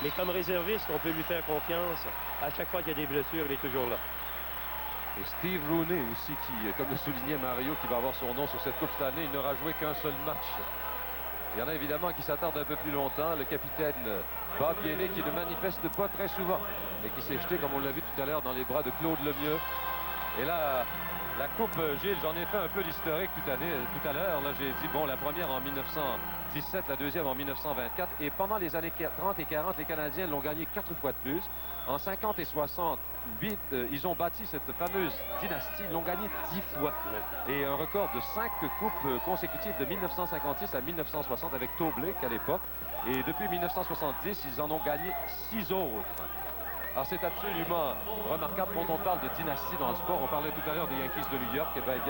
Mais comme réserviste, on peut lui faire confiance. À chaque fois qu'il y a des blessures, il est toujours là. Et Steve Rooney aussi, qui, comme le soulignait Mario, qui va avoir son nom sur cette Coupe cette année, il n'aura joué qu'un seul match. Il y en a évidemment qui s'attardent un peu plus longtemps. Le capitaine Bob Gainey, qui ne manifeste pas très souvent, mais qui s'est jeté, comme on l'a vu tout à l'heure, dans les bras de Claude Lemieux. Et là, la Coupe, Gilles, j'en ai fait un peu l'historique tout à l'heure. Là, j'ai dit, bon, la première en 1917, la deuxième en 1924. Et pendant les années 30 et 40, les Canadiens l'ont gagné 4 fois de plus. En 50 et 68, ils ont bâti cette fameuse dynastie. Ils l'ont gagné 10 fois. Et un record de 5 coupes consécutives de 1956 à 1960 avec Toblek à l'époque. Et depuis 1970, ils en ont gagné 6 autres. Alors c'est absolument remarquable quand on parle de dynastie dans le sport. On parlait tout à l'heure des Yankees de New York. Et bien, il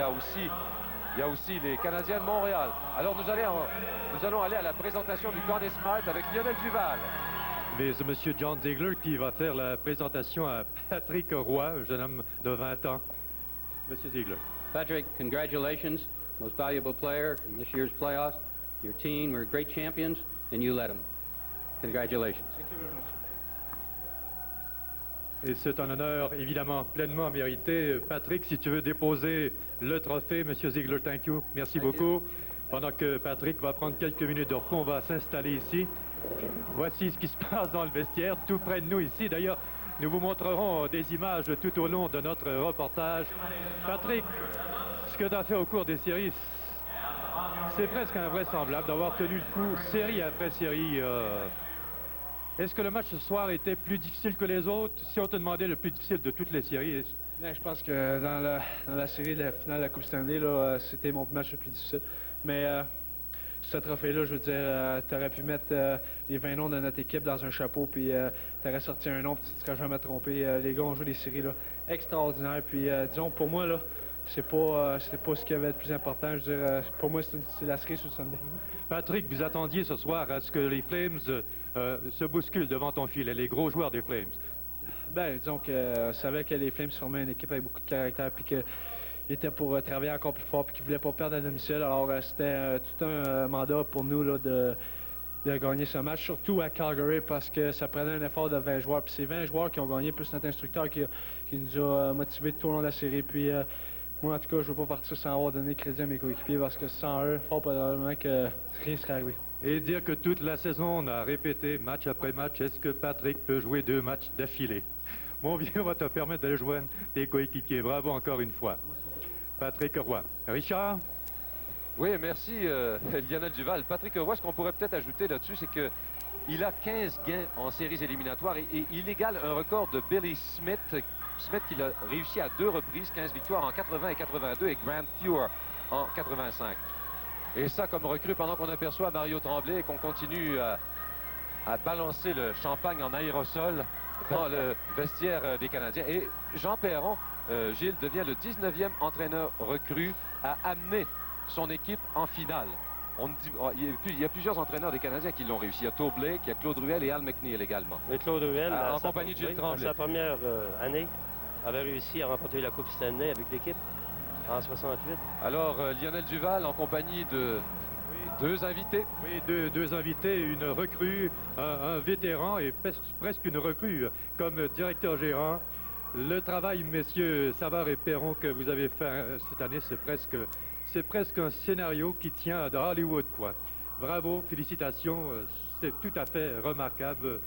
y a aussi les Canadiens de Montréal. Alors nous allons aller à la présentation du Conn Smythe avec Lionel Duval. Mais c'est M. John Ziegler qui va faire la présentation à Patrick Roy, un jeune homme de 20 ans. M. Ziegler. Patrick, congratulations. Most valuable player in this year's playoffs. Your team were great champions, and you led them. Congratulations. Thank you very much. Et c'est un honneur évidemment pleinement mérité. Patrick, si tu veux déposer le trophée, M. Ziegler, thank you. Merci beaucoup. Pendant que Patrick va prendre quelques minutes de repos, on va s'installer ici. Voici ce qui se passe dans le vestiaire, tout près de nous ici. D'ailleurs, nous vous montrerons des images tout au long de notre reportage. Patrick, ce que tu as fait au cours des séries, c'est presque invraisemblable d'avoir tenu le coup série après série. Est-ce que le match ce soir était plus difficile que les autres? Si on te demandait le plus difficile de toutes les séries? Bien, je pense que dans la série de la finale de la Coupe Stanley, c'était mon match le plus difficile. Mais ce trophée-là, je veux dire, tu aurais pu mettre les 20 noms de notre équipe dans un chapeau, puis tu aurais sorti un nom, puis tu ne serais jamais trompé. Les gars ont joué des séries là, extraordinaires. Puis disons, pour moi, là, c'est pas ce qui avait le plus important. Je veux dire, pour moi, c'est la série sur le Sunday. Patrick, vous attendiez ce soir à ce que les Flames se bousculent devant ton filet, les gros joueurs des Flames. Bien, disons que je savais que les Flames formaient une équipe avec beaucoup de caractère, puis qu'ils étaient pour travailler encore plus fort, puis qu'ils ne voulaient pas perdre à domicile. Alors, c'était tout un mandat pour nous là, de gagner ce match, surtout à Calgary, parce que ça prenait un effort de 20 joueurs. Puis c'est 20 joueurs qui ont gagné, plus notre instructeur qui nous a motivés tout au long de la série. Puis moi, en tout cas, je ne veux pas partir sans avoir donné crédit à mes coéquipiers, parce que sans eux, fort probablement que rien ne serait arrivé. Et dire que toute la saison, on a répété match après match, est-ce que Patrick peut jouer 2 matchs d'affilée? Mon vieux, on va te permettre d'aller joindre tes coéquipiers. Bravo encore une fois. Patrick Roy. Richard? Oui, merci Lionel Duval. Patrick Roy, ce qu'on pourrait peut-être ajouter là-dessus, c'est qu'il a 15 gains en séries éliminatoires et il égale un record de Billy Smith. Smith qui l'a réussi à 2 reprises, 15 victoires en 80 et 82 et Grant Fuhr en 85. Et ça, comme recrue, pendant qu'on aperçoit Mario Tremblay et qu'on continue à balancer le champagne en aérosol dans le vestiaire des Canadiens. Et Jean Perron, Gilles, devient le 19e entraîneur recru à amener son équipe en finale. Il y a plusieurs entraîneurs des Canadiens qui l'ont réussi. Il y a Toblek, il y a Claude Ruel et Al McNeil également. Et Claude Ruel, en compagnie de Gilles Tremblay. Sa première année, avait réussi à remporter la Coupe Stanley avec l'équipe en 68. Alors, Lionel Duval en compagnie de 2 invités. Oui, deux invités, une recrue, un vétéran et presque une recrue comme directeur gérant. Le travail, messieurs Savard et Perron, que vous avez fait cette année, c'est presque un scénario qui tient de Hollywood, quoi. Bravo, félicitations, c'est tout à fait remarquable.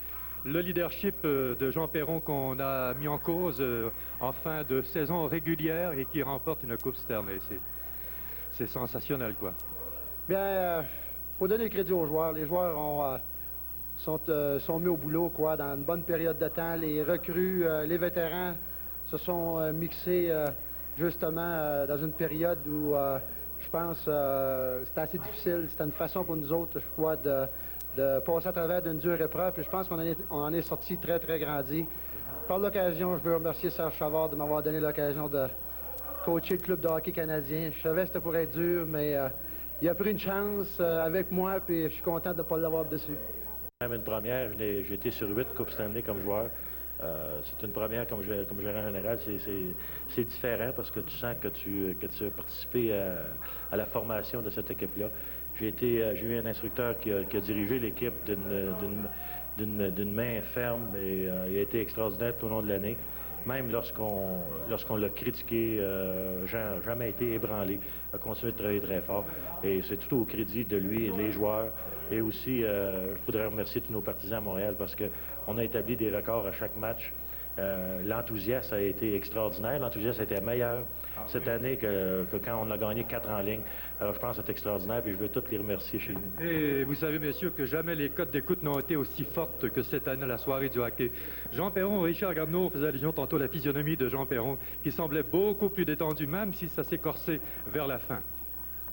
Le leadership de Jean Perron qu'on a mis en cause en fin de saison régulière et qui remporte une Coupe Stanley, c'est sensationnel, quoi. Bien, faut donner crédit aux joueurs. Les joueurs sont mis au boulot, quoi, dans une bonne période de temps. Les recrues, les vétérans se sont mixés justement dans une période où je pense c'était assez difficile. C'était une façon pour nous autres, je crois, de passer à travers d'une dure épreuve. Puis je pense qu'on en est sorti très, très grandi. Par l'occasion, je veux remercier Serge Chavard de m'avoir donné l'occasion de coacher le club de hockey canadien. Je savais que c'était pour être dur, mais il a pris une chance avec moi, puis je suis content de ne pas l'avoir dessus. Même une première, j'ai été sur 8 Coupes Stanley comme joueur. C'est une première comme gérant général. C'est différent parce que tu sens que tu as participé à la formation de cette équipe-là. J'ai eu un instructeur qui a dirigé l'équipe d'une main ferme et il a été extraordinaire tout au long de l'année. Même lorsqu'on l'a critiqué, jamais été ébranlé, a continué de travailler très fort. Et c'est tout au crédit de lui et les joueurs. Et aussi, je voudrais remercier tous nos partisans à Montréal parce qu'on a établi des records à chaque match. L'enthousiasme a été extraordinaire. L'enthousiasme a été meilleur cette année que quand on a gagné 4 en ligne. Alors, je pense que c'est extraordinaire et je veux tous les remercier chez nous. Et vous savez, messieurs, que jamais les cotes d'écoute n'ont été aussi fortes que cette année, la soirée du hockey. Jean Perron, Richard Garneau faisait allusion tantôt à la physionomie de Jean Perron, qui semblait beaucoup plus détendu, même si ça s'est corsé vers la fin.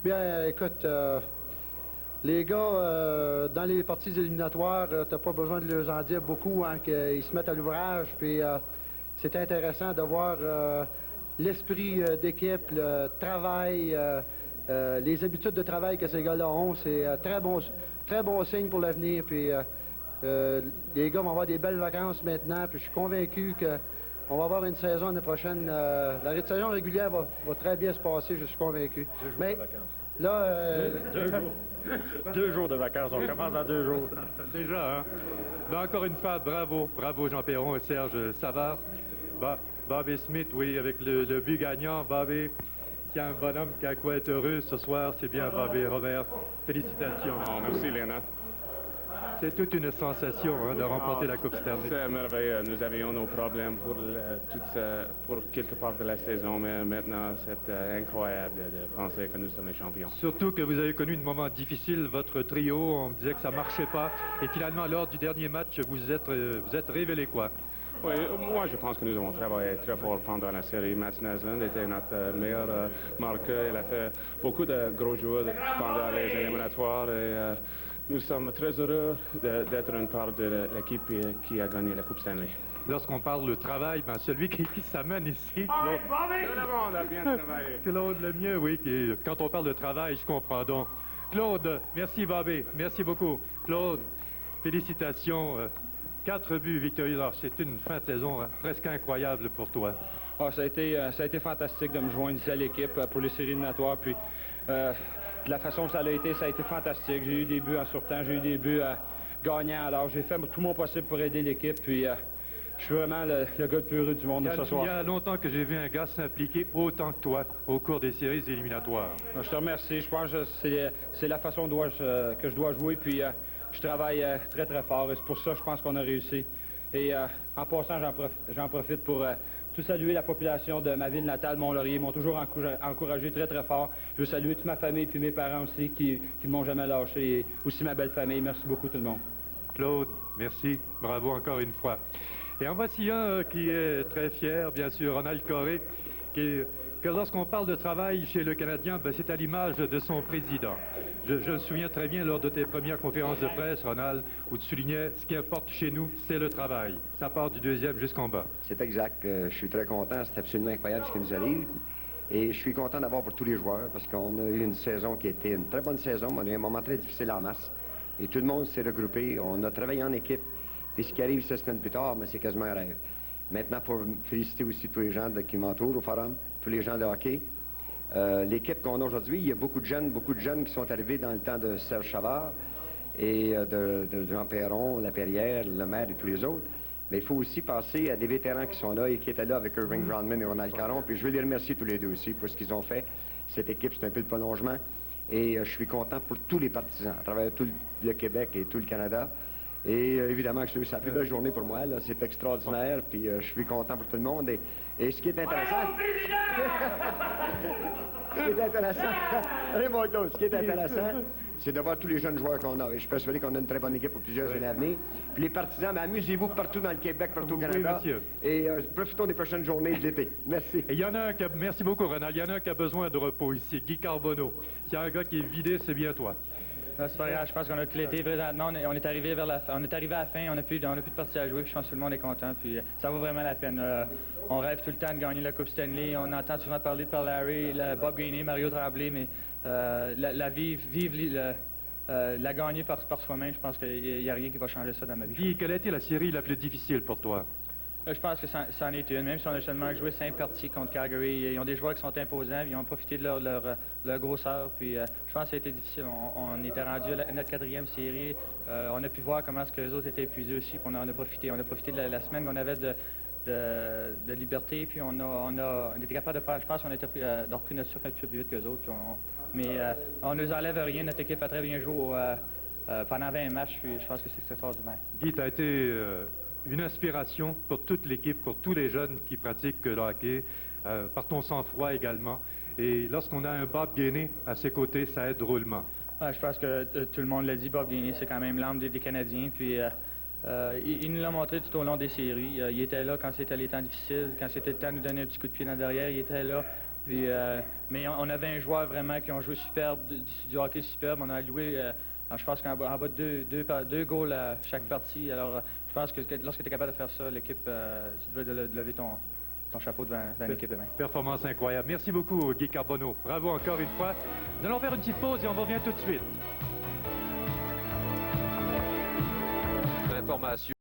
Bien, écoute, les gars, dans les parties éliminatoires, t'as pas besoin de leur en dire beaucoup, hein, qu'ils se mettent à l'ouvrage. Puis c'est intéressant de voir l'esprit d'équipe, le travail, les habitudes de travail que ces gars-là ont. C'est très bon signe pour l'avenir. Puis les gars vont avoir des belles vacances maintenant. Puis je suis convaincu qu'on va avoir une saison l'année prochaine. La saison régulière va très bien se passer, je suis convaincu. 2 jours de vacances. Là, 2 jours. 2 jours de vacances, on commence dans 2 jours. Déjà, hein? Ben, encore une fois, bravo Jean Perron et Serge Savard. Bobby Smith, oui, avec le but gagnant. Bobby, c'est un bonhomme qui a quoi être heureux ce soir, c'est bien Bobby Robert. Félicitations. Oh, merci Léna. C'est toute une sensation hein, de remporter la Coupe Stanley. C'est merveilleux. Nous avions nos problèmes pour quelque part de la saison, mais maintenant c'est incroyable de penser que nous sommes les champions. Surtout que vous avez connu un moment difficile, votre trio, on me disait que ça ne marchait pas. Et finalement, lors du dernier match, vous êtes révélé quoi? Oui, moi je pense que nous avons travaillé très fort pendant la série. Mats Naslund était notre meilleur marqueur. Il a fait beaucoup de gros jours pendant les éliminatoires. Et, nous sommes très heureux d'être une part de l'équipe qui a gagné la Coupe Stanley. Lorsqu'on parle de travail, ben celui qui s'amène ici, Tout le monde a bien travaillé. Claude Lemieux, oui, quand on parle de travail, je comprends donc. Claude, merci Bobby, merci beaucoup. Claude, félicitations. 4 buts victorieux. C'est une fin de saison presque incroyable pour toi. Oh, ça a été fantastique de me joindre ici à l'équipe pour les séries éliminatoires. Puis, de la façon que ça a été fantastique. J'ai eu des buts en surtemps, j'ai eu des buts gagnants. Alors, j'ai fait tout mon possible pour aider l'équipe. Puis, je suis vraiment le gars le plus heureux du monde ce soir. Il y a longtemps que j'ai vu un gars s'impliquer autant que toi au cours des séries éliminatoires. Je te remercie. Je pense que c'est la façon que je dois jouer. Puis, je travaille très, très fort. Et c'est pour ça que je pense qu'on a réussi. Et en passant, j'en profite pour tout saluer la population de ma ville natale, Mont-Laurier. Ils m'ont toujours encouragé très, très fort. Je veux saluer toute ma famille puis mes parents aussi qui ne m'ont jamais lâché. Et aussi ma belle famille. Merci beaucoup tout le monde. Claude, merci. Bravo encore une fois. Et en voici un qui est très fier, bien sûr, Ronald Coré, que lorsqu'on parle de travail chez le Canadien, ben, c'est à l'image de son président. Je me souviens très bien lors de tes premières conférences de presse, Ronald, où tu soulignais ce qui importe chez nous, c'est le travail. Ça part du 2e jusqu'en bas. C'est exact. Je suis très content. C'est absolument incroyable ce qui nous arrive. Et je suis content d'avoir pour tous les joueurs parce qu'on a eu une saison qui était une très bonne saison. On a eu un moment très difficile en masse. Et tout le monde s'est regroupé. On a travaillé en équipe. Et ce qui arrive 6 semaines plus tard, mais c'est quasiment un rêve. Maintenant, il faut féliciter aussi tous les gens qui m'entourent au Forum, tous les gens de hockey. L'équipe qu'on a aujourd'hui, il y a beaucoup de jeunes qui sont arrivés dans le temps de Serge Savard et de Jean Perron, Laperrière, Lemaire et tous les autres. Mais il faut aussi passer à des vétérans qui sont là et qui étaient là avec Irving Brownman et Ronald Caron. Puis je veux les remercier tous les deux aussi pour ce qu'ils ont fait. Cette équipe, c'est un peu le prolongement. Et je suis content pour tous les partisans à travers tout le Québec et tout le Canada. Et évidemment, c'est la plus belle journée pour moi. C'est extraordinaire. Puis je suis content pour tout le monde. Et ce qui est intéressant... ce qui est intéressant, c'est de voir tous les jeunes joueurs qu'on a. Et je suis persuadé qu'on a une très bonne équipe pour plusieurs années à venir. Puis les partisans, amusez-vous partout dans le Québec, partout au Canada. Oui, et profitons des prochaines journées de l'été. Merci. Et il y en a un qui merci beaucoup, Ronald. Il y en a un qui a besoin de repos ici, Guy Carbonneau. S'il y a un gars qui est vidé, c'est bien toi. C'est pas grave, je pense qu'on a tout l'été. Présentement, on est arrivé à la fin, on n'a plus de parties à jouer, puis je pense que tout le monde est content, puis ça vaut vraiment la peine. On rêve tout le temps de gagner la Coupe Stanley, on entend souvent parler par Larry, Bob Gainey, Mario Tremblay, mais la gagner par soi-même, je pense qu'il n'y a rien qui va changer ça dans ma vie. Puis, quelle a été la série la plus difficile pour toi? Je pense que ça en est une. Même si on a seulement joué 5 parties contre Calgary, ils ont des joueurs qui sont imposants, ils ont profité de leur grosseur. Puis je pense que ça a été difficile. On était rendu à notre 4e série. On a pu voir comment est-ce que les autres étaient épuisés aussi. Puis on en a profité. On a profité de la semaine qu'on avait de liberté. Puis on était capable de faire. Je pense qu'on a repris notre souffle un petit peu plus vite que les autres. Mais on ne nous enlève rien. Notre équipe a très bien joué pendant 20 matchs. Puis je pense que c'est extraordinaire. Guy, tu as été une inspiration pour toute l'équipe, pour tous les jeunes qui pratiquent le hockey, par ton sang-froid également. Et lorsqu'on a un Bob Gainey à ses côtés, ça aide drôlement. Je pense que tout le monde l'a dit, Bob Gainey, c'est quand même l'âme des Canadiens. Puis il nous l'a montré tout au long des séries. Il était là quand c'était les temps difficiles, quand c'était le temps de nous donner un petit coup de pied dans le derrière, il était là. Puis, mais on avait un joueur vraiment qui ont joué superbe, du hockey superbe. On a alloué, je pense qu'en bas de deux goals à chaque partie. Alors, je pense que lorsque tu es capable de faire ça, l'équipe, tu devais lever ton chapeau devant l'équipe demain. Performance incroyable. Merci beaucoup, Guy Carbonneau. Bravo encore une fois. Nous allons faire une petite pause et on revient tout de suite. L'information.